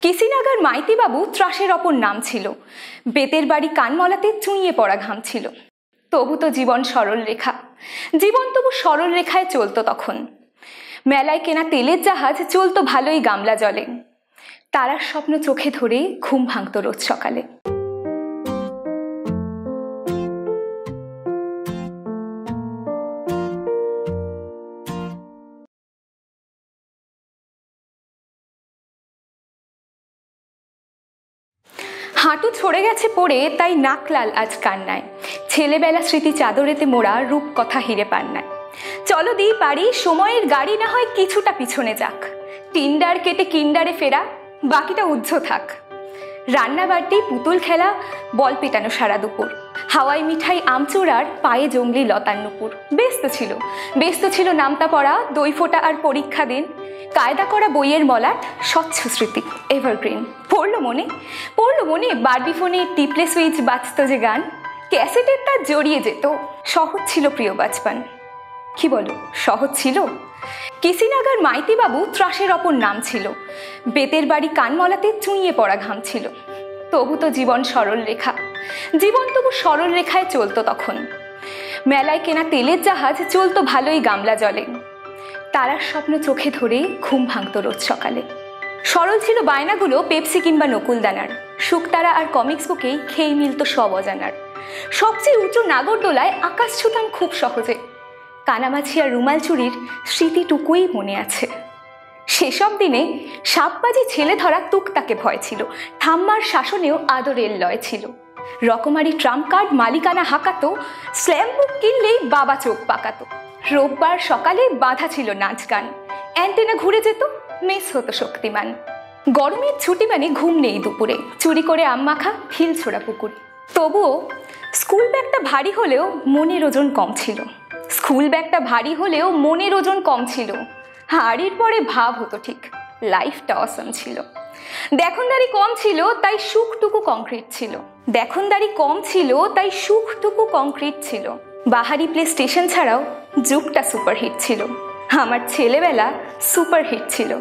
কিসিনাগার মাইতি বাবু ত্রাসের অপর নাম ছিল। বেতের বাড়ি কানমলাতে চুঁইয়ে পড়া ঘাম ছিল। তবু তো জীবন সরল রেখা, জীবন তবু সরল রেখায় চলতো তখন। মেলায় কেনা তেলের জাহাজ চলতো ভালোই গামলা জলে। তারার স্বপ্ন চোখে ধরে ঘুম ভাঙতো রোজ সকালে। হাঁটু ছড়ে গেছে পড়ে, তাই নাক লাল আজ কান্নায়। ছেলেবেলা স্মৃতি চাদরেতে মোড়া, রূপ কথা হিরে পান্নায়। চলো দিই পারি, সময়ের গাড়ি না হয় কিছুটা পিছনে যাক। টিন্ডার কেটে কিন্ডারে ফেরা, বাকিটা উজ্জ্ব থাক। রান্নাবাড়ি, পুতুল খেলা, বল পেটানো সারা দুপুর। হাওয়াই মিঠাই, আমচুর আর পায়ে জঙ্গলি লতার নুপুর। ব্যস্ত ছিল নামতা পড়া, দই ফোটা আর পরীক্ষা দিন। কায়দা করা বইয়ের মলাট, স্বচ্ছ স্মৃতি এভারগ্রিন। পড়লো মনে বারবি ফোনে টিপলে সুইচ বাজতো যে গান। ক্যাসেটের তার জড়িয়ে যেত, সহজ ছিল প্রিয় বাচপান। কি বলো, সহজ ছিল? কিসিনাগার মাইতি বাবু ত্রাসের অপর নাম ছিল। বেতের বাড়ি কানমলাতে চুঁইয়ে পড়া ঘাম ছিল। তবু তো জীবন সরল রেখা, জীবন তবু সরল রেখায় চলতো তখন। মেলায় কেনা তেলের জাহাজ চলতো ভালোই গামলা জলে। তারার স্বপ্ন চোখে ধরে ঘুম ভাঙতো রোজ সকালে। সরল ছিল বায়নাগুলো পেপসি কিংবা নকুলদানার। শুকতারা আর কমিক্স বুকেই খেয়ে মিলত সব অজানার। সবচেয়ে উঁচু নাগরদোলায় আকাশ ছুতাম খুব সহজে। কানামাছি আর রুমাল চুরির স্মৃতিটুকুই মনে আছে। সেসব দিনে সাপবাজি ছেলে ধরা তুকতাকে ভয় ছিল। ঠাম্মার শাসনেও আদরের লয় ছিল। রকমারি ট্রাম্প কার্ড মালিকানা হাঁকাতো, স্ল্যাম বুক কিনলেই বাবা চোখ পাকাতো। রোববার সকালে বাধা ছিল নাচ গান, অ্যান্টেনা ঘুরে যেত, মিস হতো শক্তিমান। গরমের ছুটি মানে ঘুম নেই দুপুরে, চুরি করে আম মাখা হিল ছোড়া পুকুর। তবুও স্কুল ব্যাগটা ভারী হলেও মনের ওজন কম ছিল। হাড়ির পরে ভাব হতো ঠিক, লাইফটা অসম ছিল। দেখনদারি কম ছিল তাই সুখটুকু কংক্রিট ছিল। বাহারি প্লে স্টেশন ছাড়াও যুগটা সুপারহিট ছিল। আমার ছেলেবেলা সুপারহিট ছিল।